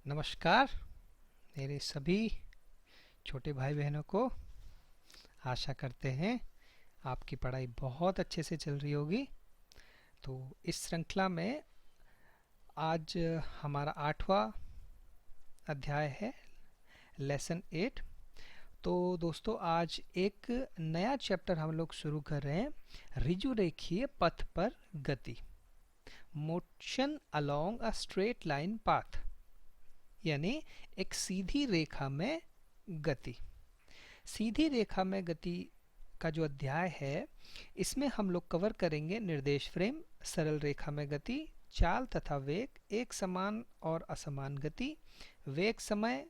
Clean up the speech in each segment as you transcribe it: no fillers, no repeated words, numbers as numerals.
नमस्कार मेरे सभी छोटे भाई बहनों को। आशा करते हैं आपकी पढ़ाई बहुत अच्छे से चल रही होगी। तो इस श्रृंखला में आज हमारा 8वां अध्याय है, लेसन 8। तो दोस्तों आज एक नया चैप्टर हम लोग शुरू कर रहे हैं, ऋजु रेखीय पथ पर गति, motion along a straight line path, यानी एक सीधी रेखा में गति। सीधी रेखा में गति का जो अध्याय है, इसमें हम लोग कवर करेंगे निर्देश फ्रेम, सरल रेखा में गति, चाल तथा वेग, एक समान और असमान गति, वेग समय,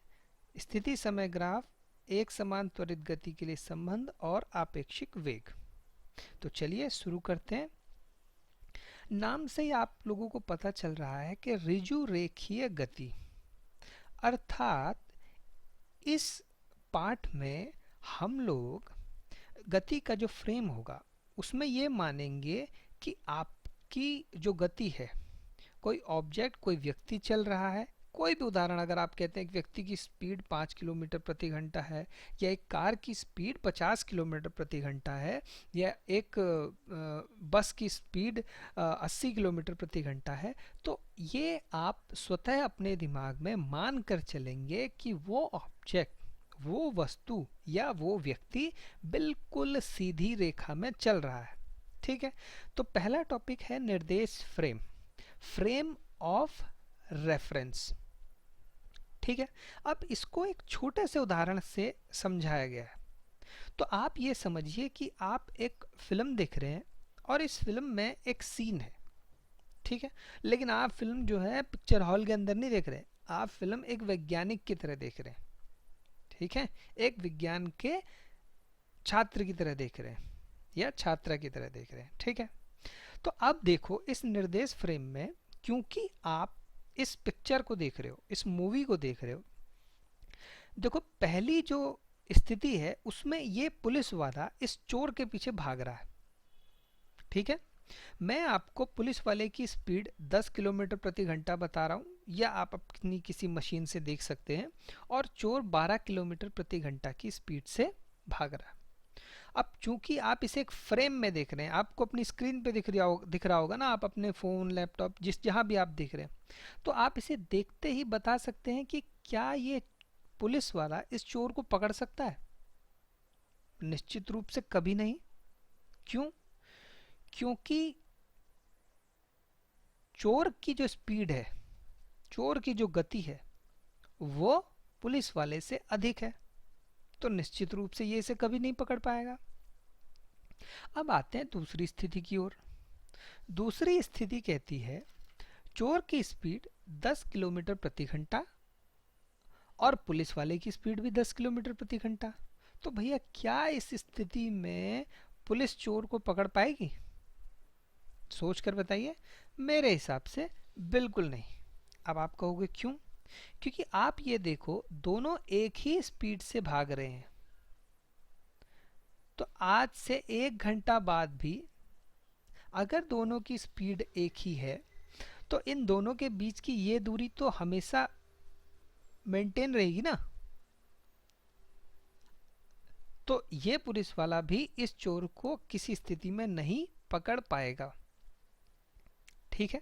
स्थिति समय ग्राफ, एक समान त्वरित गति के लिए संबंध और आपेक्षिक वेग। तो चलिए शुरू करते हैं। नाम से ही आप लोगों को पता चल रहा है कि ऋजु रेखीय गति, अर्थात इस पाठ में हम लोग गति का जो फ्रेम होगा उसमें ये मानेंगे कि आपकी जो गति है, कोई ऑब्जेक्ट, कोई व्यक्ति चल रहा है। कोई भी उदाहरण, अगर आप कहते हैं एक व्यक्ति की स्पीड 5 किलोमीटर प्रति घंटा है, या एक कार की स्पीड 50 किलोमीटर प्रति घंटा है, या एक बस की स्पीड 80 किलोमीटर प्रति घंटा है, तो ये आप स्वतः अपने दिमाग में मान कर चलेंगे कि वो ऑब्जेक्ट, वो वस्तु या वो व्यक्ति बिल्कुल सीधी रेखा में चल रहा है। ठीक है। तो पहला टॉपिक है निर्देश फ्रेम, फ्रेम ऑफ रेफरेंस। ठीक है। अब इसको एक छोटे से उदाहरण से समझाया गया है। तो आप ये समझिए कि आप एक फिल्म देख रहे हैं और इस फिल्म में एक सीन है। ठीक है। लेकिन आप फिल्म जो है पिक्चर हॉल के अंदर नहीं देख रहे हैं, आप फिल्म एक वैज्ञानिक की तरह देख रहे हैं। ठीक है। एक विज्ञान के छात्र की तरह देख रहे हैं या छात्रा की तरह देख रहे हैं। ठीक है। तो अब देखो इस निर्देश फ्रेम में, क्योंकि आप इस पिक्चर को देख रहे हो, इस मूवी को देख रहे हो, देखो पहली जो स्थिति है उसमें ये पुलिस वाला इस चोर के पीछे भाग रहा है। ठीक है। मैं आपको पुलिस वाले की स्पीड 10 किलोमीटर प्रति घंटा बता रहा हूँ, या आप अपनी किसी मशीन से देख सकते हैं, और चोर 12 किलोमीटर प्रति घंटा की स्पीड से भाग रहा है। अब चूंकि आप इसे एक फ्रेम में देख रहे हैं, आपको अपनी स्क्रीन पे दिख रहा होगा ना, आप अपने फ़ोन, लैपटॉप, जहाँ भी आप देख रहे हैं, तो आप इसे देखते ही बता सकते हैं कि क्या ये पुलिस वाला इस चोर को पकड़ सकता है? निश्चित रूप से कभी नहीं। क्यों? क्योंकि चोर की जो स्पीड है, चोर की जो गति है, वो पुलिस वाले से अधिक है, तो निश्चित रूप से ये इसे कभी नहीं पकड़ पाएगा। अब आते हैं दूसरी स्थिति की ओर। दूसरी स्थिति कहती है चोर की स्पीड 10 किलोमीटर प्रति घंटा और पुलिस वाले की स्पीड भी 10 किलोमीटर प्रति घंटा। तो भैया क्या इस स्थिति में पुलिस चोर को पकड़ पाएगी? सोच कर बताइए। मेरे हिसाब से बिल्कुल नहीं। अब आप कहोगे क्यों? क्योंकि आप ये देखो, दोनों एक ही स्पीड से भाग रहे हैं, तो आज से 1 घंटा बाद भी अगर दोनों की स्पीड एक ही है, तो इन दोनों के बीच की ये दूरी तो हमेशा मेंटेन रहेगी ना। तो ये पुलिस वाला भी इस चोर को किसी स्थिति में नहीं पकड़ पाएगा। ठीक है।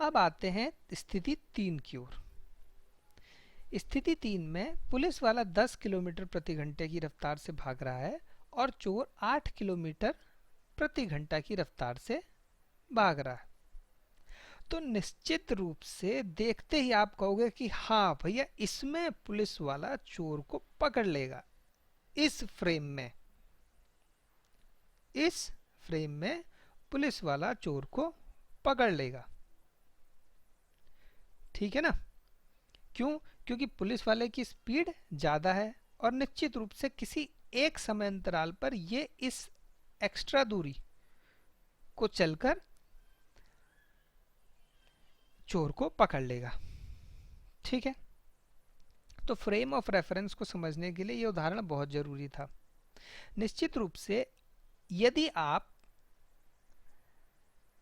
अब आते हैं स्थिति 3 की ओर। स्थिति 3 में पुलिस वाला 10 किलोमीटर प्रति घंटे की रफ्तार से भाग रहा है और चोर 8 किलोमीटर प्रति घंटा की रफ्तार से भाग रहा है। तो निश्चित रूप से देखते ही आप कहोगे कि हाँ भैया, इसमें पुलिस वाला चोर को पकड़ लेगा। इस फ्रेम में पुलिस वाला चोर को पकड़ लेगा। ठीक है ना। क्यों? क्योंकि पुलिस वाले की स्पीड ज्यादा है और निश्चित रूप से किसी एक समय अंतराल पर ये इस एक्स्ट्रा दूरी को चलकर चोर को पकड़ लेगा। ठीक है। तो फ्रेम ऑफ रेफरेंस को समझने के लिए यह उदाहरण बहुत जरूरी था। निश्चित रूप से यदि आप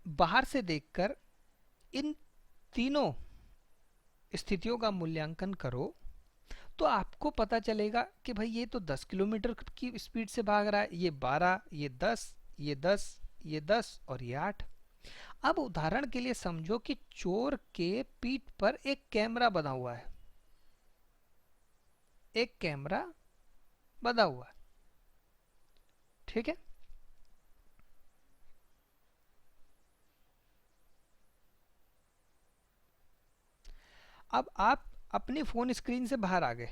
बाहर से देखकर इन तीनों स्थितियों का मूल्यांकन करो तो आपको पता चलेगा कि भाई ये तो 10 किलोमीटर की स्पीड से भाग रहा है, ये 12, ये 10, ये 10, ये 10 और ये 8। अब उदाहरण के लिए समझो कि चोर के पीठ पर एक कैमरा बना हुआ है, एक कैमरा बना हुआ है, ठीक है। अब आप अपनी फोन स्क्रीन से बाहर आ गए।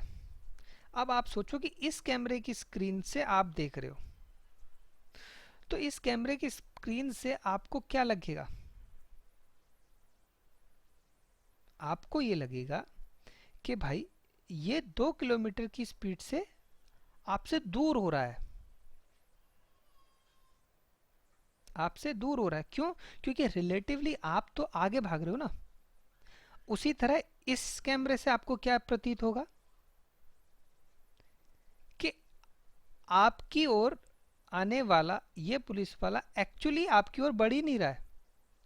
अब आप सोचो कि इस कैमरे की स्क्रीन से आप देख रहे हो, तो इस कैमरे की स्क्रीन से आपको क्या लगेगा? आपको ये लगेगा कि भाई ये 2 किलोमीटर की स्पीड से आपसे दूर हो रहा है, आपसे दूर हो रहा है। क्यों? क्योंकि रिलेटिवली आप तो आगे भाग रहे हो ना। उसी तरह इस कैमरे से आपको क्या प्रतीत होगा कि आपकी ओर आने वाला ये पुलिस वाला एक्चुअली आपकी ओर बढ़ ही नहीं रहा है,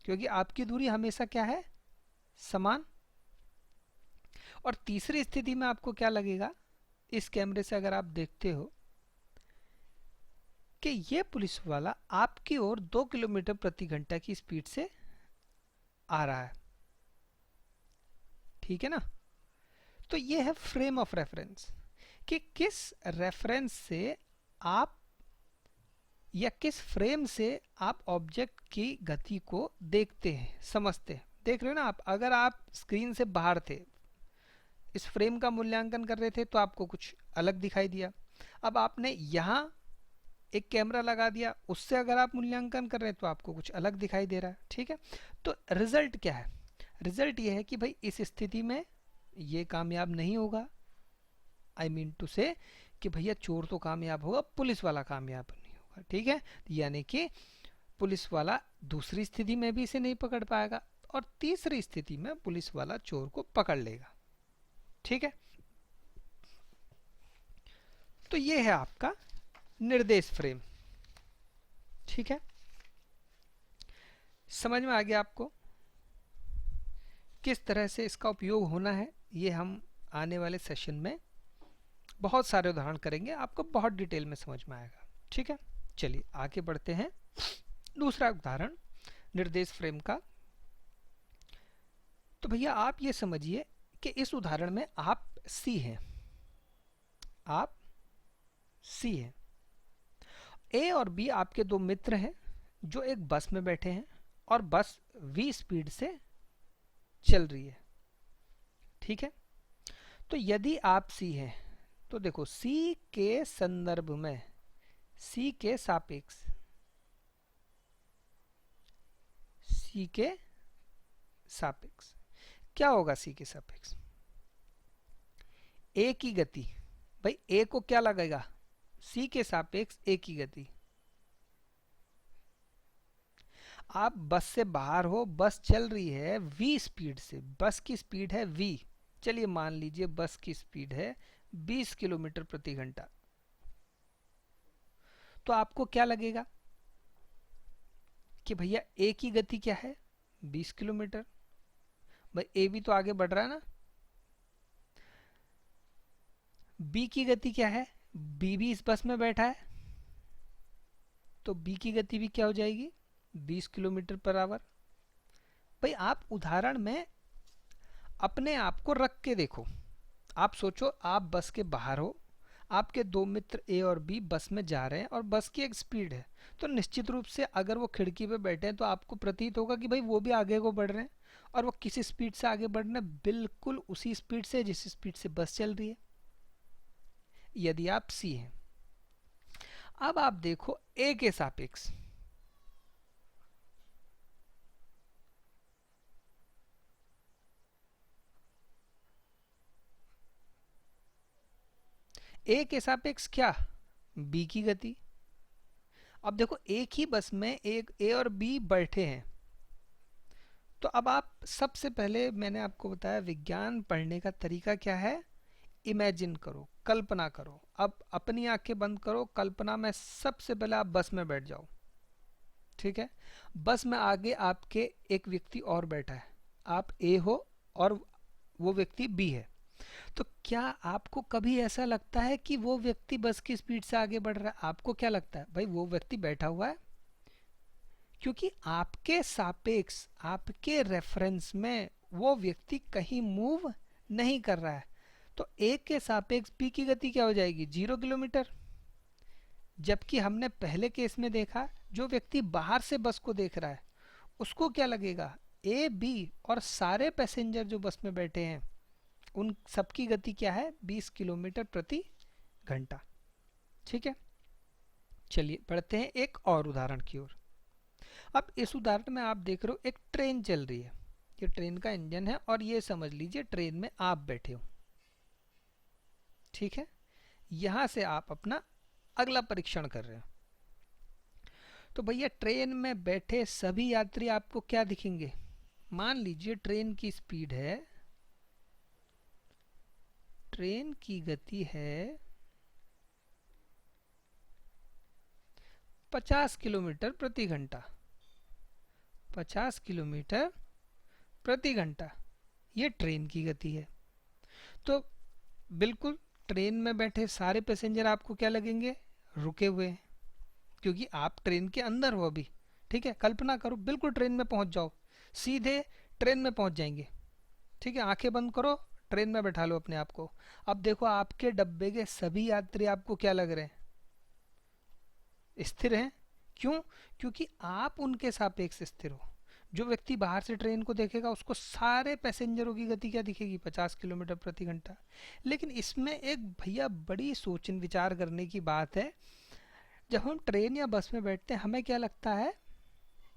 क्योंकि आपकी दूरी हमेशा क्या है? समान। और तीसरी स्थिति में आपको क्या लगेगा इस कैमरे से अगर आप देखते हो कि ये पुलिस वाला आपकी ओर 2 किलोमीटर प्रति घंटा की स्पीड से आ रहा है, ठीक है ना। तो ये है फ्रेम ऑफ रेफरेंस कि किस रेफरेंस से आप या किस फ्रेम से आप ऑब्जेक्ट की गति को देखते हैं, समझते हैं। देख रहे हो ना आप, अगर आप स्क्रीन से बाहर थे, इस फ्रेम का मूल्यांकन कर रहे थे तो आपको कुछ अलग दिखाई दिया। अब आपने यहाँ एक कैमरा लगा दिया, उससे अगर आप मूल्यांकन कर रहे हैं तो आपको कुछ अलग दिखाई दे रहा है, ठीक है। तो रिजल्ट क्या है? रिजल्ट ये है कि भाई इस स्थिति में ये कामयाब नहीं होगा। आई मीन टू से कि भैया चोर तो कामयाब होगा, पुलिस वाला कामयाब नहीं होगा, ठीक है। यानी कि पुलिस वाला दूसरी स्थिति में भी इसे नहीं पकड़ पाएगा और तीसरी स्थिति में पुलिस वाला चोर को पकड़ लेगा, ठीक है। तो ये है आपका निर्देश फ्रेम, ठीक है। समझ में आ गया आपको किस तरह से इसका उपयोग होना है? ये हम आने वाले सेशन में बहुत सारे उदाहरण करेंगे, आपको बहुत डिटेल में समझ में आएगा, ठीक है। चलिए आगे बढ़ते हैं। दूसरा उदाहरण निर्देश फ्रेम का। तो भैया आप ये समझिए कि इस उदाहरण में आप सी हैं, आप सी हैं। ए और बी आपके दो मित्र हैं जो एक बस में बैठे हैं और बस v स्पीड से चल रही है, ठीक है। तो यदि आप सी हैं तो देखो सी के संदर्भ में, सी के सापेक्ष, सी के सापेक्ष क्या होगा? सी के सापेक्ष ए की गति, भाई ए को क्या लगेगा? सी के सापेक्ष ए की गति। आप बस से बाहर हो, बस चल रही है v स्पीड से, बस की स्पीड है v, चलिए मान लीजिए बस की स्पीड है 20 किलोमीटर प्रति घंटा। तो आपको क्या लगेगा कि भैया ए की गति क्या है? 20 किलोमीटर। भाई ए भी तो आगे बढ़ रहा है ना। बी की गति क्या है? बी भी इस बस में बैठा है, तो बी की गति भी क्या हो जाएगी? 20 किलोमीटर पर आवर। भाई आप उदाहरण में अपने आप को रख के देखो। आप सोचो आप बस के बाहर हो, आपके दो मित्र ए और बी बस में जा रहे हैं और बस की एक स्पीड है, तो निश्चित रूप से अगर वो खिड़की पे बैठे हैं तो आपको प्रतीत होगा कि भाई वो भी आगे को बढ़ रहे हैं और वो किस स्पीड से आगे बढ़ रहे हैं? बिल्कुल उसी स्पीड से जिस स्पीड से बस चल रही है, यदि आप सी हैं। अब आप देखो ए के सापेक्ष, ए के सापेक्ष क्या? बी की गति। अब देखो एक ही बस में एक ए और बी बैठे हैं, तो अब आप सबसे पहले मैंने आपको बताया विज्ञान पढ़ने का तरीका क्या है? इमेजिन करो, कल्पना करो। अब अपनी आंखें बंद करो, कल्पना में सबसे पहले आप बस में बैठ जाओ, ठीक है। बस में आगे आपके एक व्यक्ति और बैठा है, आप ए हो और वो व्यक्ति बी है। तो क्या आपको कभी ऐसा लगता है कि वो व्यक्ति बस की स्पीड से आगे बढ़ रहा है? आपको क्या लगता है भाई वो व्यक्ति बैठा हुआ है, क्योंकि आपके सापेक्ष, आपके रेफरेंस में वो व्यक्ति कहीं मूव नहीं कर रहा है। तो ए के सापेक्ष बी की गति क्या हो जाएगी? 0 किलोमीटर। जबकि हमने पहले केस में देखा जो व्यक्ति बाहर से बस को देख रहा है उसको क्या लगेगा? ए बी और सारे पैसेंजर जो बस में बैठे हैं उन सबकी गति क्या है? 20 किलोमीटर प्रति घंटा। ठीक है, चलिए बढ़ते हैं एक और उदाहरण की ओर। अब इस उदाहरण में आप देख रहे हो एक ट्रेन चल रही है, ये ट्रेन का इंजन है और ये समझ लीजिए ट्रेन में आप बैठे हो। ठीक है, यहां से आप अपना अगला परीक्षण कर रहे हो। तो भैया ट्रेन में बैठे सभी यात्री आपको क्या दिखेंगे? मान लीजिए ट्रेन की स्पीड है, ट्रेन की गति है 50 किलोमीटर प्रति घंटा, 50 किलोमीटर प्रति घंटा ये ट्रेन की गति है। तो बिल्कुल ट्रेन में बैठे सारे पैसेंजर आपको क्या लगेंगे? रुके हुए हैं, क्योंकि आप ट्रेन के अंदर हो अभी। ठीक है, कल्पना करो बिल्कुल ट्रेन में पहुंच जाओ, सीधे ट्रेन में पहुंच जाएंगे। ठीक है, आंखें बंद करो, ट्रेन में बैठा लो अपने आप को। अब देखो आपके डब्बे के सभी यात्री आपको क्या लग रहे हैं? स्थिर हैं। क्यों? क्योंकि आप उनके सापेक्ष स्थिर हो। जो व्यक्ति बाहर से ट्रेन को देखेगा उसको सारे पैसेंजरों की गति क्या दिखेगी? 50 किलोमीटर प्रति घंटा। लेकिन इसमें एक भैया बड़ी सोचन विचार करने की बात है। जब हम ट्रेन या बस में बैठते हैं हमें क्या लगता है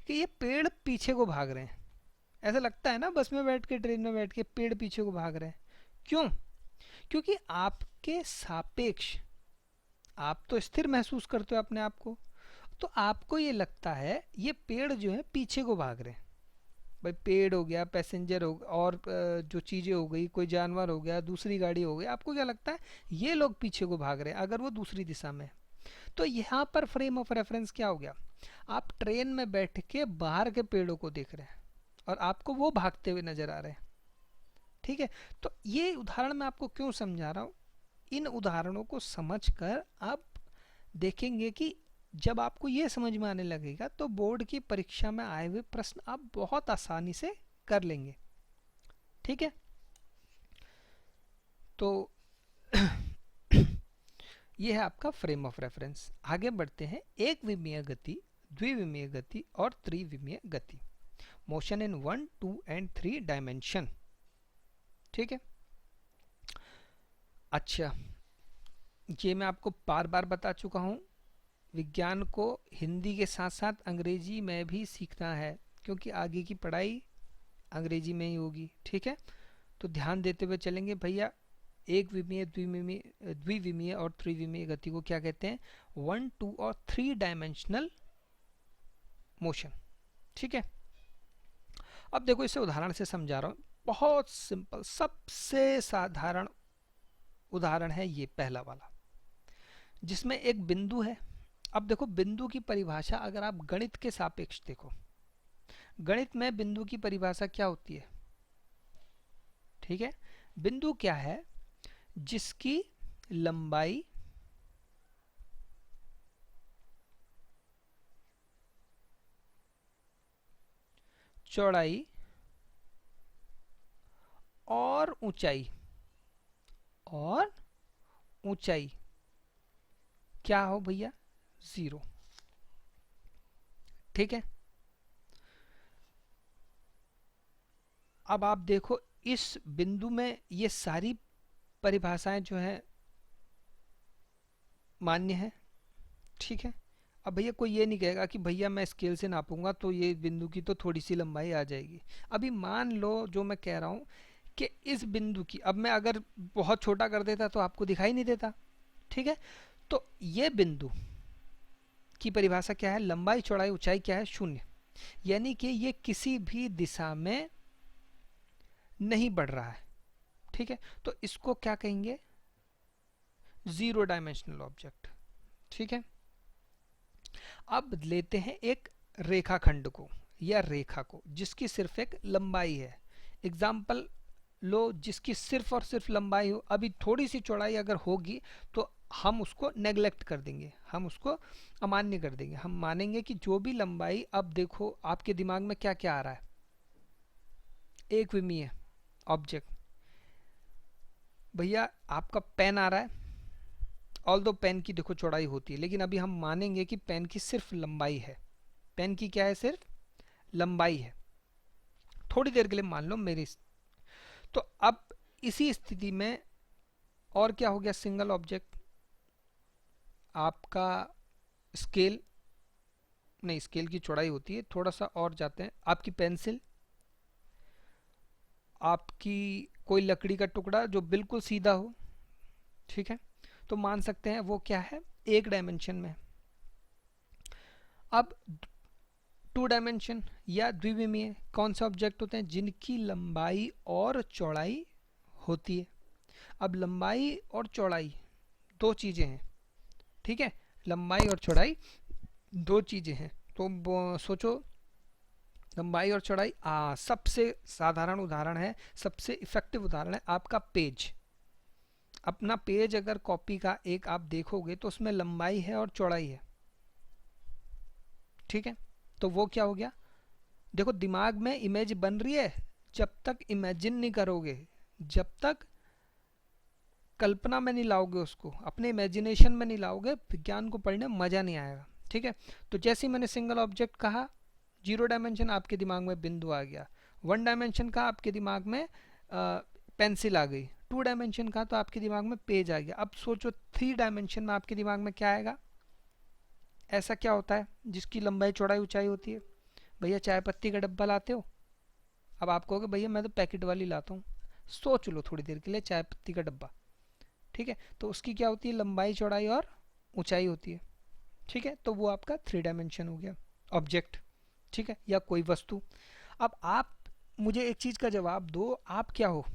कि ये पेड़ पीछे को भाग रहे हैं। ऐसा लगता है ना, बस में बैठ के ट्रेन में बैठ के पेड़ पीछे को भाग रहे हैं। क्यों? क्योंकि आपके सापेक्ष आप तो स्थिर महसूस करते हो अपने आप को, तो आपको ये लगता है ये पेड़ जो है पीछे को भाग रहे हैं। भाई पेड़ हो गया, पैसेंजर हो और जो चीज़ें हो गई, कोई जानवर हो गया, दूसरी गाड़ी हो गई, आपको क्या लगता है ये लोग पीछे को भाग रहे हैं अगर वो दूसरी दिशा में है। तो यहाँ पर फ्रेम ऑफ रेफरेंस क्या हो गया? आप ट्रेन में बैठ के बाहर के पेड़ों को देख रहे हैं और आपको वो भागते हुए नजर आ रहे हैं। ठीक है, तो ये उदाहरण मैं आपको क्यों समझा रहा हूँ? इन उदाहरणों को समझकर आप देखेंगे कि जब आपको ये समझ में आने लगेगा तो बोर्ड की परीक्षा में आए हुए प्रश्न आप बहुत आसानी से कर लेंगे। ठीक है, तो ये है आपका फ्रेम ऑफ रेफरेंस। आगे बढ़ते हैं। एक विमीय गति, द्विविमीय गति और त्रिविमीय गति, मोशन इन 1, 2 एंड 3 डायमेंशन। ठीक है, अच्छा ये मैं आपको बार बार बता चुका हूँ, विज्ञान को हिंदी के साथ साथ अंग्रेजी में भी सीखना है, क्योंकि आगे की पढ़ाई अंग्रेजी में ही होगी। ठीक है, तो ध्यान देते हुए चलेंगे भैया। एक विमीय, द्विविमीय और त्रिविमीय गति को क्या कहते हैं? 1, 2 और 3 डायमेंशनल मोशन। ठीक है, अब देखो इसे उदाहरण से समझा रहा हूँ। बहुत सिंपल, सबसे साधारण उदाहरण है ये पहला वाला, जिसमें एक बिंदु है। अब देखो बिंदु की परिभाषा अगर आप गणित के सापेक्ष देखो, गणित में बिंदु की परिभाषा क्या होती है? ठीक है, बिंदु क्या है? जिसकी लंबाई चौड़ाई और ऊंचाई क्या हो भैया? 0। ठीक है, अब आप देखो इस बिंदु में ये सारी परिभाषाएं जो है मान्य है। ठीक है, अब भैया कोई ये नहीं कहेगा कि भैया मैं स्केल से नापूंगा तो ये बिंदु की तो थोड़ी सी लंबाई आ जाएगी। अभी मान लो जो मैं कह रहा हूं कि इस बिंदु की, अब मैं अगर बहुत छोटा कर देता तो आपको दिखाई नहीं देता। ठीक है, तो ये बिंदु की परिभाषा क्या है? लंबाई चौड़ाई ऊंचाई क्या है? 0। यानी कि ये किसी भी दिशा में नहीं बढ़ रहा है। ठीक है, तो इसको क्या कहेंगे? 0 डायमेंशनल ऑब्जेक्ट। ठीक है, अब लेते हैं एक रेखाखंड को या रेखा को जिसकी सिर्फ एक लंबाई है। एग्जाम्पल लो जिसकी सिर्फ और सिर्फ लंबाई हो, अभी थोड़ी सी चौड़ाई अगर होगी तो हम उसको नेग्लेक्ट कर देंगे, हम उसको अमान्य कर देंगे। हम मानेंगे कि जो भी लंबाई, अब देखो आपके दिमाग में क्या क्या आ रहा है, एक विमीय ऑब्जेक्ट, भैया आपका पेन आ रहा है, ऑल दो पेन की देखो चौड़ाई होती है, लेकिन अभी हम मानेंगे कि पेन की सिर्फ लंबाई है, पेन की क्या है, सिर्फ लंबाई है, थोड़ी देर के लिए मान लो मेरी। तो अब इसी स्थिति में और क्या हो गया, सिंगल ऑब्जेक्ट, आपका स्केल, नहीं स्केल की चौड़ाई होती है, थोड़ा सा और जाते हैं, आपकी पेंसिल, आपकी कोई लकड़ी का टुकड़ा जो बिल्कुल सीधा हो, ठीक है, तो मान सकते हैं वो क्या है, एक डायमेंशन में। अब टू डायमेंशन या द्विविमीय कौन से ऑब्जेक्ट होते हैं, जिनकी लंबाई और चौड़ाई होती है। अब लंबाई और चौड़ाई दो चीजें हैं, ठीक है, लंबाई और चौड़ाई दो चीजें हैं, तो सोचो लंबाई और चौड़ाई, सबसे साधारण उदाहरण है, सबसे इफेक्टिव उदाहरण है आपका पेज। अपना पेज अगर कॉपी का एक आप देखोगे तो उसमें लंबाई है और चौड़ाई है, ठीक है, तो वो क्या हो गया, देखो दिमाग में इमेज बन रही है, जब तक इमेजिन नहीं करोगे, जब तक कल्पना में नहीं लाओगे उसको, अपने इमेजिनेशन में नहीं लाओगे, विज्ञान को पढ़ने में मजा नहीं आएगा, ठीक है। तो जैसे ही मैंने सिंगल ऑब्जेक्ट कहा, जीरो डायमेंशन आपके दिमाग में बिंदु आ गया, वन डायमेंशन का आपके दिमाग में पेंसिल आ गई, टू डायमेंशन का तो आपके दिमाग में पेज आ गया। अब सोचो थ्री डायमेंशन में आपके दिमाग में क्या आएगा, ऐसा क्या होता है जिसकी लंबाई चौड़ाई ऊंचाई होती है, भैया चाय पत्ती का डब्बा लाते हो, अब आप कहोगे भैया मैं तो पैकेट वाली लाता हूँ, सोच लो थोड़ी देर के लिए, चाय पत्ती का डब्बा, ठीक है, तो उसकी क्या होती है, लंबाई चौड़ाई और ऊंचाई होती है, ठीक है, तो वो आपका थ्री डायमेंशन हो गया ऑब्जेक्ट, ठीक है, या कोई वस्तु। अब आप मुझे एक चीज का जवाब दो, आप क्या हो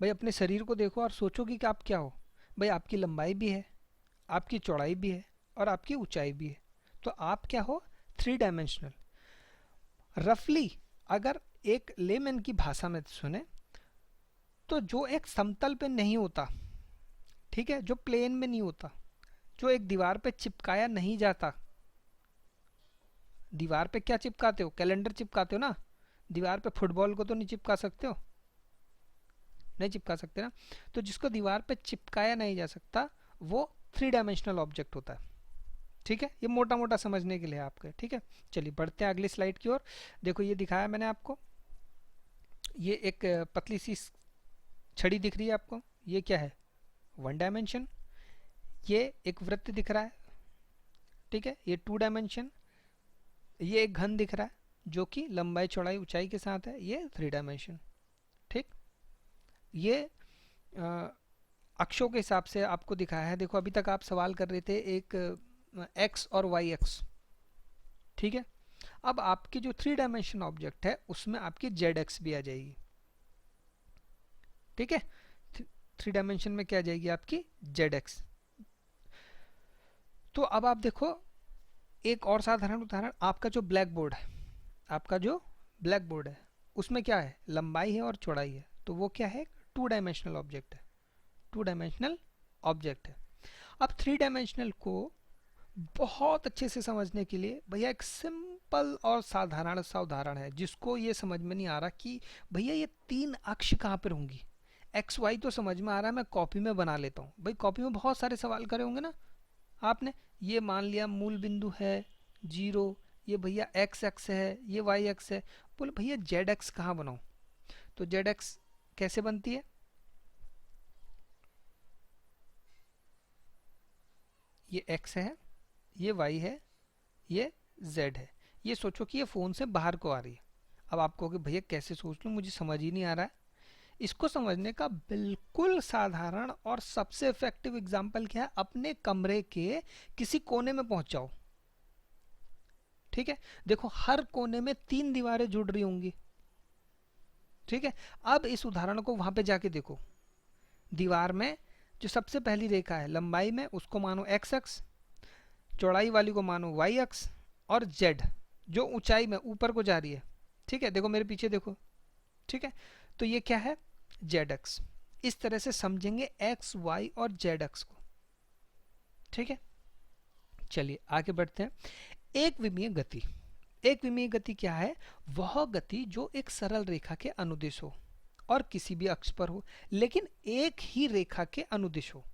भाई, अपने शरीर को देखो और सोचो कि आप क्या हो, भाई आपकी लंबाई भी है, आपकी चौड़ाई भी है और आपकी ऊंचाई भी है, तो आप क्या हो, थ्री डायमेंशनल। रफली अगर एक लेमैन की भाषा में सुने तो जो एक समतल पे नहीं होता, ठीक है, जो प्लेन में नहीं होता, जो एक दीवार पे चिपकाया नहीं जाता, दीवार पे क्या चिपकाते हो, कैलेंडर चिपकाते हो ना, दीवार पे फुटबॉल को तो नहीं चिपका सकते हो, नहीं चिपका सकते ना, तो जिसको दीवार पे चिपकाया नहीं जा सकता वो थ्री डायमेंशनल ऑब्जेक्ट होता है, ठीक है, ये मोटा मोटा समझने के लिए आपके, ठीक है। चलिए बढ़ते हैं अगली स्लाइड की ओर। देखो ये दिखाया मैंने आपको, ये एक पतली सी छड़ी दिख रही है आपको, ये क्या है, वन डायमेंशन, ये एक वृत्त दिख रहा है, ठीक है, ये टू डायमेंशन, ये एक घन दिख रहा है जो कि लंबाई चौड़ाई ऊंचाई के साथ है, ये थ्री डायमेंशन, ठीक, ये अक्षों के हिसाब से आपको दिखाया है। देखो अभी तक आप सवाल कर रहे थे एक एक्स और वाई एक्स, ठीक है, अब आपकी जो थ्री डायमेंशन ऑब्जेक्ट है उसमें आपकी जेड एक्स भी आ जाएगी, ठीक है, थ्री डायमेंशन में क्या आ जाएगी आपकी जेड एक्स। तो अब आप देखो एक और साधारण उदाहरण, आपका जो ब्लैक बोर्ड है, आपका जो ब्लैक बोर्ड है उसमें क्या है, लंबाई है और चौड़ाई है, तो वो क्या है, टू डायमेंशनल ऑब्जेक्ट है, टू डायमेंशनल ऑब्जेक्ट है। अब थ्री डायमेंशनल को बहुत अच्छे से समझने के लिए भैया एक सिंपल और साधारण सा उदाहरण है, जिसको ये समझ में नहीं आ रहा कि भैया ये तीन अक्ष कहाँ पर होंगी, एक्स वाई तो समझ में आ रहा है, मैं कॉपी में बना लेता हूँ, भाई कॉपी में बहुत सारे सवाल करे होंगे ना आपने, ये मान लिया मूल बिंदु है जीरो, ये भैया एक्स एक्स है, ये वाई एक्स है, बोले भैया जेड एक्स कहाँ बनाऊँ, तो जेड एक्स कैसे बनती है, ये x है, ये y है, ये z है, ये सोचो कि ये फ़ोन से बाहर को आ रही है। अब आप कहोगे भैया कैसे सोच लूँ, मुझे समझ ही नहीं आ रहा है। इसको समझने का बिल्कुल साधारण और सबसे इफेक्टिव एग्जाम्पल क्या है, अपने कमरे के किसी कोने में पहुंच जाओ, ठीक है, देखो हर कोने में तीन दीवारें जुड़ रही होंगी, ठीक है, अब इस उदाहरण को वहां पे जाके देखो, दीवार में जो सबसे पहली रेखा है लंबाई में उसको मानो एक्स एक्स, चौड़ाई वाली को मानो वाई एक्स, और जेड जो ऊंचाई में ऊपर को जा रही है, ठीक है, देखो मेरे पीछे देखो, ठीक है, तो ये क्या है, जेड एक्स। इस तरह से समझेंगे एक्स वाई और जेड एक्स को। ठीक है, चलिए आगे बढ़ते हैं। एक विमीय गति, एक विमीय गति क्या है, वह गति जो एक सरल रेखा के अनुदिश हो और किसी भी अक्ष पर हो, लेकिन एक ही रेखा के अनुदिश हो।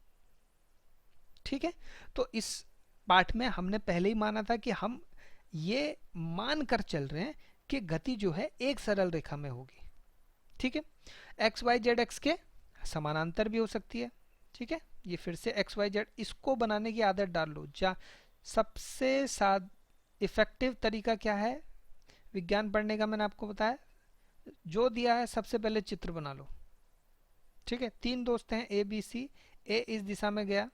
ठीक है, तो इस पाठ में हमने पहले ही माना था कि हम ये मान कर चल रहे हैं कि गति जो है एक सरल रेखा में होगी। ठीक है, एक्स वाई जेड एक्स के समानांतर भी हो सकती है। ठीक है, ये फिर से एक्स वाई जेड, इसको बनाने की आदत डाल लो। सबसे इफेक्टिव तरीका क्या है विज्ञान पढ़ने का, मैंने आपको बताया, जो दिया है सबसे पहले चित्र बना लो। ठीक है, 3 दोस्त हैं ए बी सी, ए इस दिशा में गया।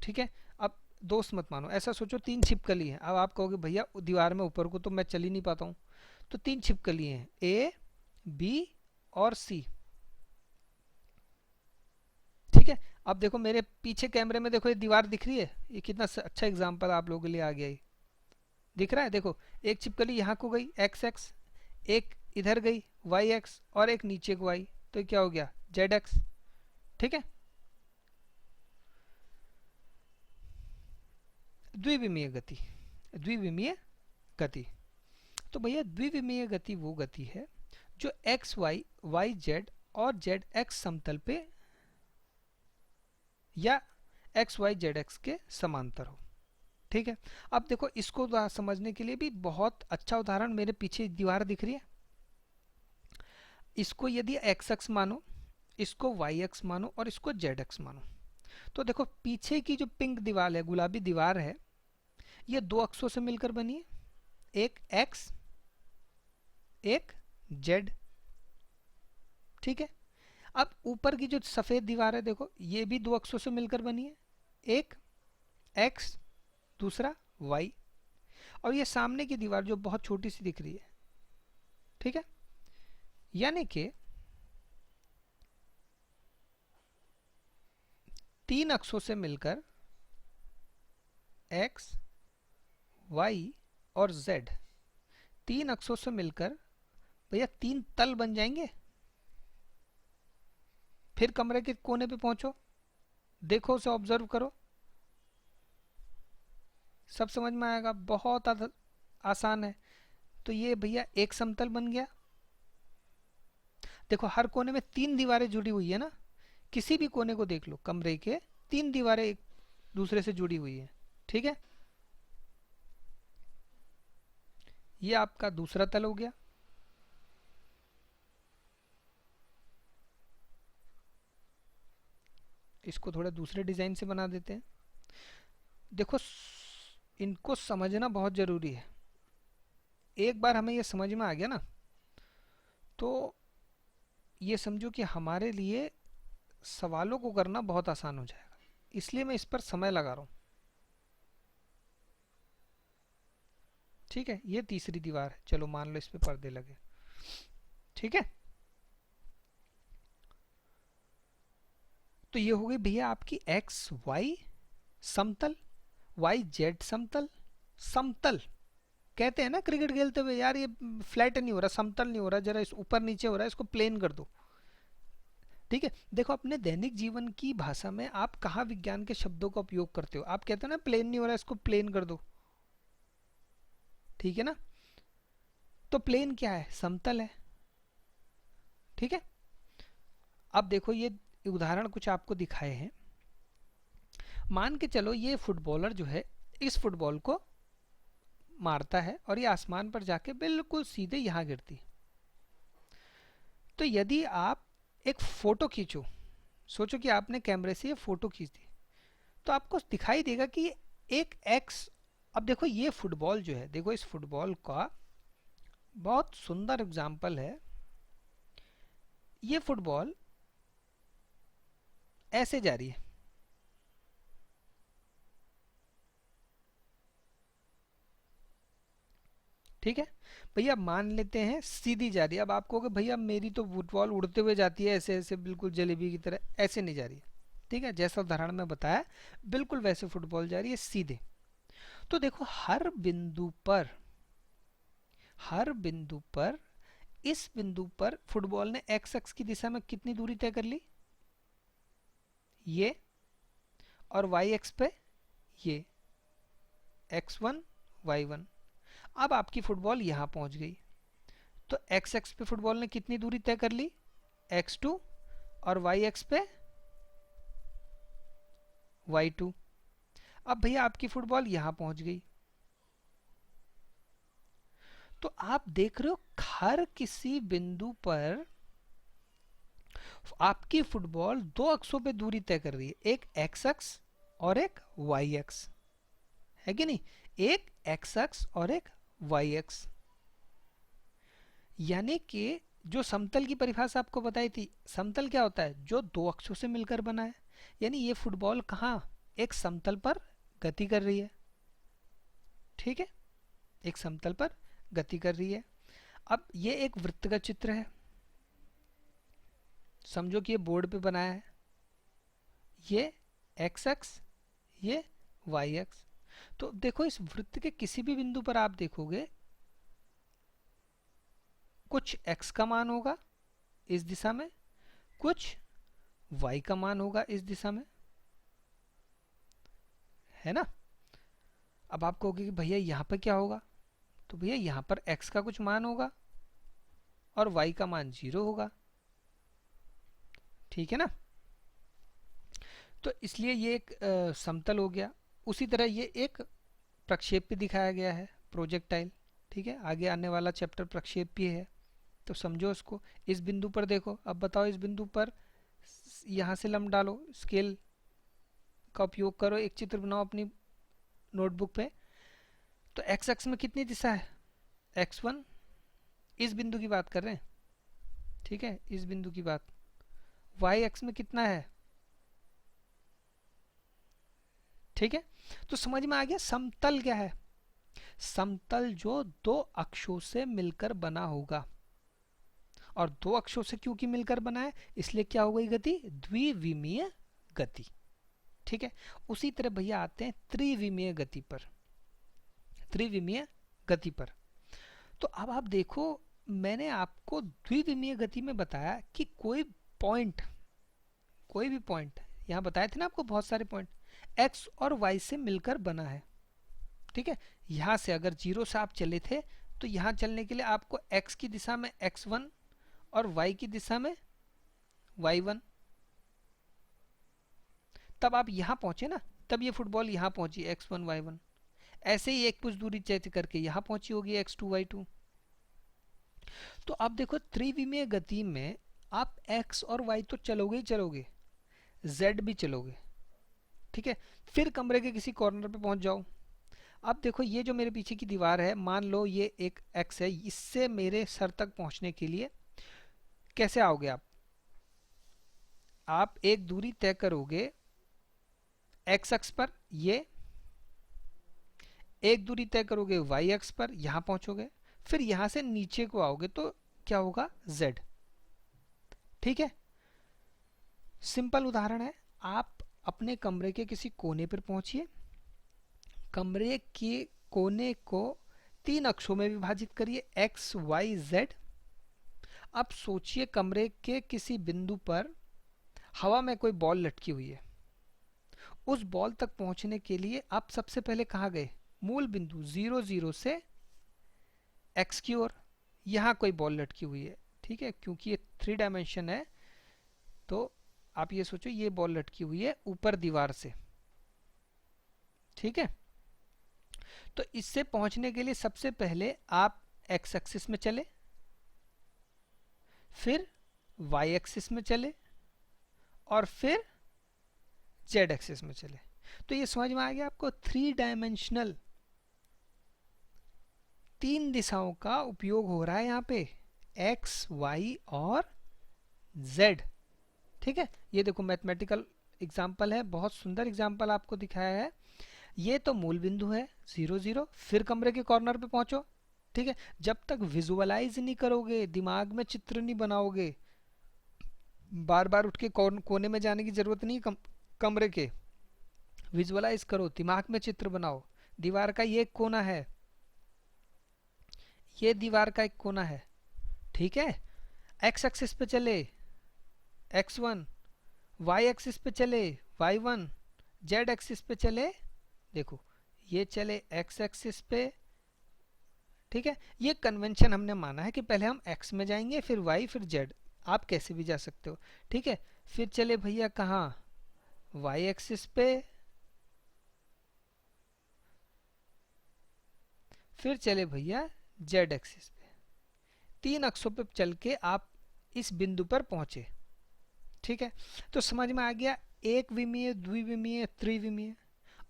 ठीक है, अब दोस्त मत मानो, ऐसा सोचो 3 छिपकली हैं। अब आप कहोगे भैया दीवार में ऊपर को तो मैं चल ही नहीं पाता हूँ, तो 3 छिपकली हैं, ए बी और सी। ठीक है, अब देखो मेरे पीछे कैमरे में, देखो ये दीवार दिख रही है, ये कितना अच्छा एग्जांपल आप लोगों के लिए आ गया। ये दिख रहा है, देखो एक छिपकली यहाँ को गई एक्स एक्स, एक इधर गई वाई एक्स, और एक नीचे को आई, तो क्या हो गया जेड एक्स। ठीक है, द्विविमीय गति, द्विविमीय गति, तो भैया द्विविमीय गति वो गति है जो एक्स वाई, वाई जेड और जेड एक्स समतल पे या एक्स वाई जेड एक्स के समांतर हो। ठीक है, अब देखो इसको समझने के लिए भी बहुत अच्छा उदाहरण, मेरे पीछे दीवार दिख रही है, इसको यदि एक्स एक्स मानो, इसको वाई एक्स मानो और इसको जेड एक्स मानो, तो देखो पीछे की जो पिंक दीवार है, गुलाबी दीवार है, ये 2 अक्षों से मिलकर बनी है, एक एक्स एक जेड। ठीक है, अब ऊपर की जो सफेद दीवार है, देखो ये भी 2 अक्षों से मिलकर बनी है, एक एक्स दूसरा वाई, और ये सामने की दीवार जो बहुत छोटी सी दिख रही है। ठीक है, यानी कि 3 अक्षों से मिलकर एक्स वाई और जेड, 3 अक्षों से मिलकर भैया 3 तल बन जाएंगे। फिर कमरे के कोने पे पहुंचो, देखो उसे ऑब्जर्व करो, सब समझ में आएगा, बहुत आसान है। तो ये भैया एक समतल बन गया। देखो हर कोने में 3 दीवारें जुड़ी हुई है ना, किसी भी कोने को देख लो कमरे के, 3 दीवारें एक दूसरे से जुड़ी हुई है। ठीक है, ये आपका दूसरा तल हो गया। इसको थोड़ा दूसरे डिजाइन से बना देते हैं। देखो इनको समझना बहुत जरूरी है, एक बार हमें ये समझ में आ गया ना, तो ये समझो कि हमारे लिए सवालों को करना बहुत आसान हो जाएगा, इसलिए मैं इस पर समय लगा रहा हूं। ठीक है, ये तीसरी दीवार है, चलो मान लो इस पे पर्दे लगे। ठीक है, तो ये हो गई भैया आपकी एक्स वाई समतल, वाई जेड समतल। समतल कहते हैं ना क्रिकेट खेलते हुए, यार ये फ्लैट नहीं हो रहा, समतल नहीं हो रहा, जरा इस ऊपर नीचे हो रहा है, इसको प्लेन कर दो। ठीक है, देखो अपने दैनिक जीवन की भाषा में आप कहाँ विज्ञान के शब्दों का उपयोग करते हो, आप कहते हो ना प्लेन नहीं हो रहा, इसको प्लेन कर दो। ठीक है ना, तो प्लेन क्या है, समतल है। ठीक है, अब देखो ये उदाहरण कुछ आपको दिखाए हैं। मान के चलो ये फुटबॉलर जो है इस फुटबॉल को मारता है और ये आसमान पर जाके बिल्कुल सीधे यहां गिरती। तो यदि आप एक फोटो खींचो, सोचो कि आपने कैमरे से ये फोटो खींच दी, तो आपको दिखाई देगा कि एक एक्स, अब देखो ये फुटबॉल जो है, देखो इस फुटबॉल का बहुत सुंदर एग्जाम्पल है। ये फुटबॉल ऐसे जा रही है, ठीक है भैया, मान लेते हैं सीधी जा रही है। अब आप कहोगे भैया मेरी तो फुटबॉल उड़ते हुए जाती है, ऐसे ऐसे बिल्कुल जलेबी की तरह, ऐसे नहीं जा रही है। ठीक है, जैसा उदाहरण में बताया बिल्कुल वैसे फुटबॉल जा रही है सीधे। तो देखो हर बिंदु पर इस बिंदु पर फुटबॉल ने एक्स अक्ष की दिशा में कितनी दूरी तय कर ली, ये, और वाई अक्ष पे ये x1 y1। अब आपकी फुटबॉल यहां पहुंच गई, तो एक्स अक्ष पे फुटबॉल ने कितनी दूरी तय कर ली, x2, और वाई अक्ष पे y2। अब भैया आपकी फुटबॉल यहां पहुंच गई, तो आप देख रहे हो हर किसी बिंदु पर आपकी फुटबॉल दो अक्षों पे दूरी तय कर रही है, एक एक्स अक्ष और एक वाई अक्ष, है कि नहीं, एक एक्स अक्ष और एक वाई अक्ष। यानी कि जो समतल की परिभाषा आपको बताई थी, समतल क्या होता है, जो दो अक्षों से मिलकर बना है। यानी ये फुटबॉल कहाँ, एक समतल पर गति कर रही है, ठीक है, एक समतल पर गति कर रही है। अब ये एक वृत्त का चित्र है, समझो कि ये बोर्ड पे बनाया है, ये एक्स अक्ष, ये वाई अक्ष। तो देखो इस वृत्त के किसी भी बिंदु पर आप देखोगे कुछ x का मान होगा इस दिशा में, कुछ y का मान होगा इस दिशा में, है ना। अब आप कहोगे कि भैया यहां पर क्या होगा, तो भैया यहां पर x का कुछ मान होगा और y का मान 0 होगा, ठीक है ना। तो इसलिए ये एक समतल हो गया। उसी तरह ये एक प्रक्षेप भी दिखाया गया है, प्रोजेक्टाइल, ठीक है, आगे आने वाला चैप्टर प्रक्षेप भी है, तो समझो उसको। इस बिंदु पर देखो, अब बताओ इस बिंदु पर यहां से लंब डालो, स्केल का उपयोग करो, एक चित्र बनाओ अपनी नोटबुक पे। तो एक्स अक्ष में कितनी दिशा है, x1, इस बिंदु की बात कर रहे हैं, ठीक है, इस बिंदु की बात। y अक्ष में कितना है, ठीक है। तो समझ में आ गया समतल क्या है, समतल जो दो अक्षों से मिलकर बना होगा, और दो अक्षों से क्योंकि मिलकर बना है इसलिए क्या हो गई गति, द्विविमीय गति, ठीक है। उसी तरह भैया आते हैं त्रिविमीय गति पर, त्रिविमीय गति पर। तो अब आप देखो मैंने आपको द्विविमीय गति में बताया कि कोई पॉइंट, कोई भी पॉइंट, यहां बताए थे ना आपको बहुत सारे पॉइंट, x और y से मिलकर बना है, ठीक है। यहां से अगर 0 से आप चले थे तो यहां चलने के लिए आपको x की दिशा में x1 और y की दिशा में y1, तब आप यहां पहुंचे ना, तब ये फुटबॉल यहां पहुंची x1 y1। ऐसे ही एक कुछ दूरी तय करके यहां पहुंची होगी x2 y2। तो अब देखो त्रिविमीय गति में आप x और y तो चलोगे ही चलोगे, z भी चलोगे, ठीक है। फिर कमरे के किसी कॉर्नर पे पहुंच जाओ। अब देखो ये जो मेरे पीछे की दीवार है, मान लो ये एक x है, इससे मेरे सर तक पहुंचने के लिए कैसे आओगे आप एक दूरी तय करोगे x अक्ष पर, ये एक दूरी तय करोगे y अक्ष पर, यहां पहुंचोगे, फिर यहां से नीचे को आओगे तो क्या होगा, z, ठीक है। सिंपल उदाहरण है, आप अपने कमरे के किसी कोने पर पहुंचिए, कमरे के कोने को 3 अक्षों में विभाजित करिए, x y z। अब सोचिए कमरे के किसी बिंदु पर हवा में कोई बॉल लटकी हुई है, उस बॉल तक पहुंचने के लिए आप सबसे पहले कहां गए, मूल बिंदु 0 0 से x की ओर, यहां कोई बॉल लटकी हुई है, ठीक है, क्योंकि ये 3 डायमेंशन है, तो आप ये सोचो ये बॉल लटकी हुई है ऊपर दीवार से, ठीक है। तो इससे पहुंचने के लिए सबसे पहले आप x एक्सिस में चले, फिर y एक्सिस में चले, और फिर z एक्सिस में चले। तो ये समझ में आ गया आपको, 3 डायमेंशनल, 3 दिशाओं का उपयोग हो रहा है यहाँ पे, x y और z, ठीक है। ये देखो मैथमेटिकल एग्जाम्पल है, बहुत सुंदर एग्जाम्पल आपको दिखाया है। ये तो मूल बिंदु है 0 0, फिर कमरे के कॉर्नर पे पहुंचो, ठीक है। जब तक विजुअलाइज नहीं करोगे, दिमाग में चित्र नहीं बनाओगे, बार बार उठ के कोने में जाने की जरूरत नहीं, कमरे के विजुअलाइज करो, दिमाग में चित्र बनाओ। दीवार का ये कोना है, ये दीवार का एक कोना है, ठीक है, एक्स एक्सिस पे चले x1, वाई एक्सिस पे चले y1, जेड एक्सिस पे चले, देखो ये चले एक्स एक्सिस पे, ठीक है। ये कन्वेंशन हमने माना है कि पहले हम x में जाएंगे फिर y फिर z, आप कैसे भी जा सकते हो, ठीक है। फिर चले भैया कहाँ, y एक्सिस पे, फिर चले भैया z एक्सिस पे, 3 अक्षों पे चल के आप इस बिंदु पर पहुंचे, ठीक है। तो समझ में आ गया, एक विमीय, द्विविमीय, त्रिविमीय,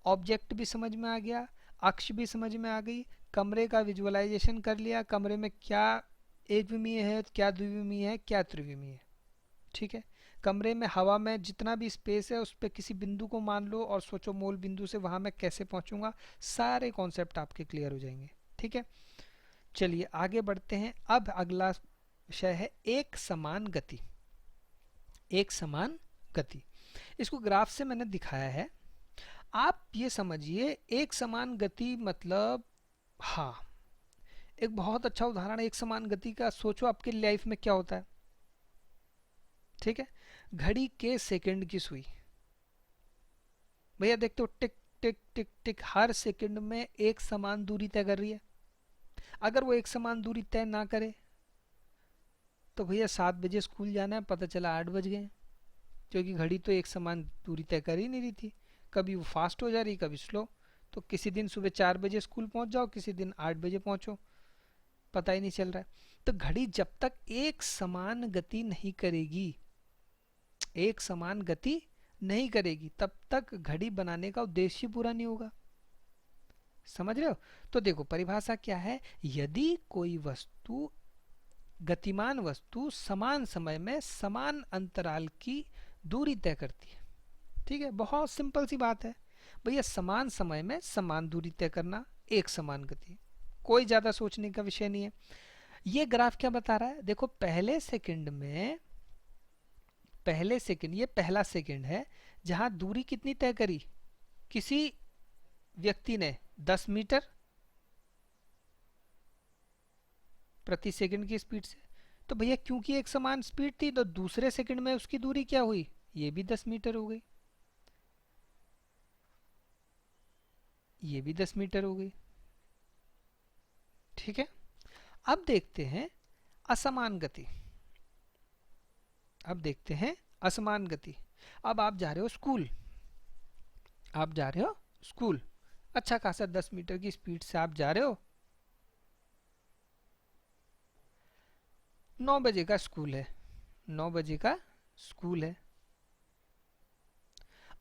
ऑब्जेक्ट भी समझ में आ गया, अक्ष भी समझ में आ गई, कमरे का विजुअलाइजेशन कर लिया, कमरे में क्या एक विमीय है, क्या द्विविमीय है, क्या त्रिविमीय है, ठीक है। कमरे में हवा में जितना भी स्पेस है उस पर किसी बिंदु को मान लो और सोचो मूल बिंदु से वहां मैं कैसे पहुंचूंगा, सारे कॉन्सेप्ट आपके क्लियर हो जाएंगे, ठीक है। चलिए आगे बढ़ते हैं। अब अगला विषय है एक समान गति। एक समान गति, इसको ग्राफ से मैंने दिखाया है। आप ये समझिए एक समान गति मतलब, हाँ एक बहुत अच्छा उदाहरण एक समान गति का, सोचो आपके लाइफ में क्या होता है, ठीक है। घड़ी के सेकंड की सुई, भैया देखते हो टिक टिक टिक टिक हर सेकंड में एक समान दूरी तय कर रही है। अगर वो एक समान दूरी तय ना करे तो भैया 7 बजे स्कूल जाना है, पता चला 8 बज गए, क्योंकि घड़ी तो एक समान दूरी तय कर ही नहीं रही थी, कभी वो फास्ट हो जा रही कभी स्लो। तो किसी दिन सुबह 4 बजे स्कूल पहुंच जाओ, किसी दिन 8 बजे पहुंचो, पता ही नहीं चल रहा है। तो घड़ी जब तक एक समान गति नहीं करेगी, एक समान गति नहीं करेगी, तब तक घड़ी बनाने का उद्देश्य पूरा नहीं होगा। समझ रहे हो? तो देखो परिभाषा क्या है, यदि कोई वस्तु, गतिमान वस्तु समान समय में समान अंतराल की दूरी तय करती है, ठीक है, बहुत सिंपल सी बात है भैया, समान समय में समान दूरी तय करना, एक समान गति, कोई ज्यादा सोचने का विषय नहीं है। ये ग्राफ क्या बता रहा है, देखो पहले सेकंड में, पहले सेकंड, ये पहला सेकंड है जहां दूरी कितनी तय करी, किसी व्यक्ति ने 10 मीटर प्रति सेकंड की स्पीड से। तो भैया क्योंकि एक समान स्पीड थी तो दूसरे सेकंड में उसकी दूरी क्या हुई, ये भी 10 मीटर हो गई, ये भी 10 मीटर हो गई, ठीक है। अब देखते हैं असमान गति, अब देखते हैं असमान गति। अब आप जा रहे हो स्कूल, आप जा रहे हो स्कूल, अच्छा खासा 10 मीटर की स्पीड से आप जा रहे हो, 9 बजे का स्कूल है, 9 बजे का स्कूल है।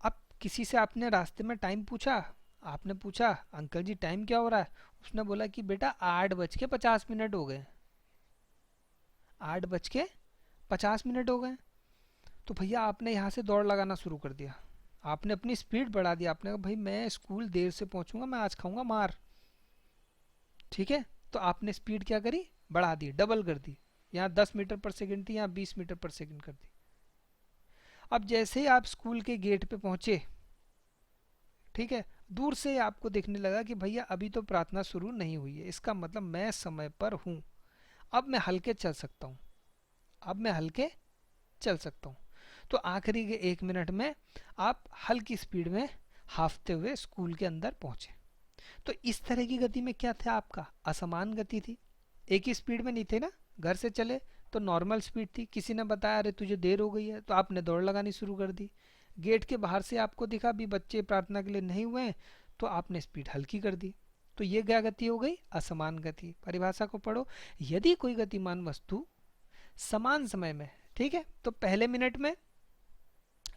अब किसी से आपने रास्ते में टाइम पूछा, आपने पूछा अंकल जी टाइम क्या हो रहा है, उसने बोला कि बेटा 8:50 हो गए, 8:50 हो गए। तो भैया आपने यहाँ से दौड़ लगाना शुरू कर दिया, आपने अपनी स्पीड बढ़ा दी, आपने कहा भाई मैं स्कूल देर से पहुंचूंगा, मैं आज खाऊंगा मार, ठीक है। तो आपने स्पीड क्या करी, बढ़ा दी, डबल कर दी, यहाँ 10 मीटर पर सेकंड थी यहाँ 20 मीटर पर सेकंड कर दी। अब जैसे ही आप स्कूल के गेट पे पहुंचे, ठीक है, दूर से आपको देखने लगा कि भैया अभी तो प्रार्थना शुरू नहीं हुई है, इसका मतलब मैं समय पर हूं, अब मैं हल्के चल सकता हूं, अब मैं हल्के चल सकता हूं। तो आखिरी के 1 मिनट में आप हल्की स्पीड में हाफते हुए स्कूल के अंदर पहुंचे। तो इस तरह की गति में क्या था, आपका असमान गति थी, एक ही स्पीड में नहीं थे ना, घर से चले तो नॉर्मल स्पीड थी, किसी ने बताया अरे तुझे देर हो गई है तो आपने दौड़ लगानी शुरू कर दी, गेट के बाहर से आपको दिखा भी बच्चे प्रार्थना के लिए नहीं हुए हैं तो आपने स्पीड हल्की कर दी। तो ये क्या गति हो गई, असमान गति। परिभाषा को पढ़ो, यदि कोई गतिमान वस्तु समान समय में, ठीक है, तो पहले मिनट में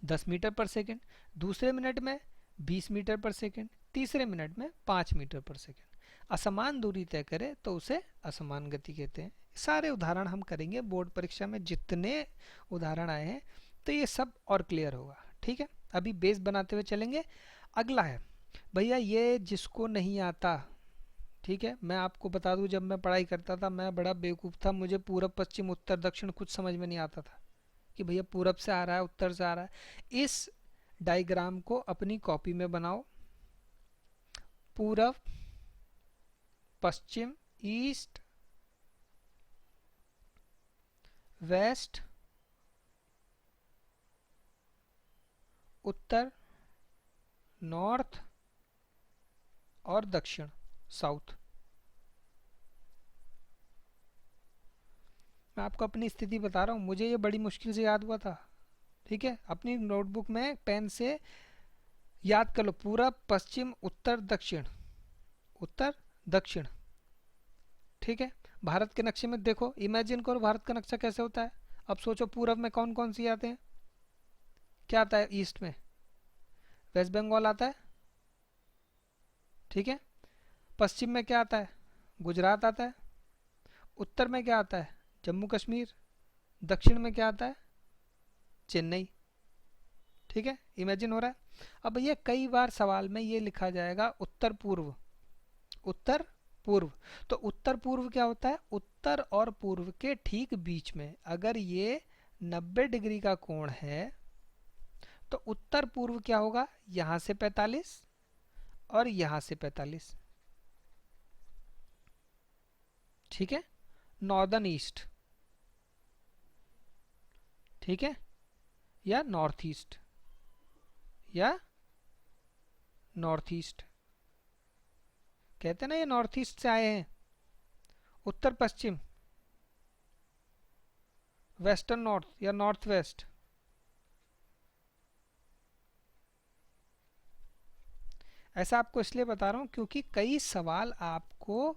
10 मीटर पर सेकंड, दूसरे मिनट में 20 मीटर पर सेकंड, तीसरे मिनट में 5 मीटर पर सेकंड असमान दूरी तय करे तो उसे असमान गति कहते हैं। सारे उदाहरण हम करेंगे बोर्ड परीक्षा में, जितने उदाहरण आए हैं तो ये सब और क्लियर होगा, ठीक है। अभी बेस बनाते हुए चलेंगे। अगला है भैया, ये जिसको नहीं आता, ठीक है, मैं आपको बता दूं जब मैं पढ़ाई करता था मैं बड़ा बेवकूफ़ था, मुझे पूरब पश्चिम उत्तर दक्षिण कुछ समझ में नहीं आता था कि भैया पूरब से आ रहा है उत्तर से आ रहा है। इस डायग्राम को अपनी कॉपी में बनाओ, पूरब पश्चिम ईस्ट वेस्ट, उत्तर, नॉर्थ और दक्षिण, साउथ। मैं आपको अपनी स्थिति बता रहा हूँ, मुझे ये बड़ी मुश्किल से याद हुआ था। ठीक है, अपनी नोटबुक में पेन से याद कर लो, पूरब, पश्चिम, उत्तर, दक्षिण, उत्तर, दक्षिण। ठीक है, भारत के नक्शे में देखो, इमेजिन करो भारत का नक्शा कैसे होता है। अब सोचो पूरब में कौन कौन सी आते हैं, क्या आता है ईस्ट में, वेस्ट बंगाल आता है। ठीक है, पश्चिम में क्या आता है, गुजरात आता है। उत्तर में क्या आता है, जम्मू कश्मीर। दक्षिण में क्या आता है, चेन्नई। ठीक है, इमेजिन हो रहा है। अब ये कई बार सवाल में ये लिखा जाएगा उत्तर पूर्व, उत्तर पूर्व। तो उत्तर पूर्व क्या होता है, उत्तर और पूर्व के ठीक बीच में अगर ये 90 डिग्री का कोण है तो उत्तर पूर्व क्या होगा, यहां से 45 और यहां से 45। ठीक है, नॉर्दर्न ईस्ट, ठीक है, या नॉर्थ ईस्ट, या नॉर्थ ईस्ट। कहते हैं ना ये नॉर्थ ईस्ट से आए हैं। उत्तर पश्चिम, वेस्टर्न नॉर्थ या नॉर्थ वेस्ट। ऐसा आपको इसलिए बता रहा हूं क्योंकि कई सवाल आपको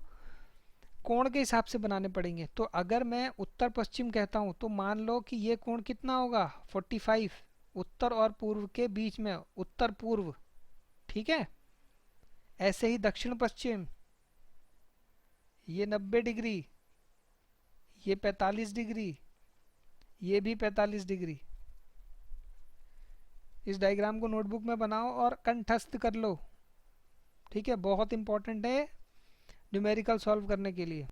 कोण के हिसाब से बनाने पड़ेंगे। तो अगर मैं उत्तर पश्चिम कहता हूं तो मान लो कि ये कोण कितना होगा, 45, उत्तर और पूर्व के बीच में, उत्तर पूर्व। ठीक है, ऐसे ही दक्षिण पश्चिम, ये 90 डिग्री, ये 45 डिग्री, ये भी 45 डिग्री। इस डायग्राम को नोटबुक में बनाओ और कंठस्थ कर लो। ठीक है, बहुत इंपॉर्टेंट है न्यूमेरिकल सॉल्व करने के लिए।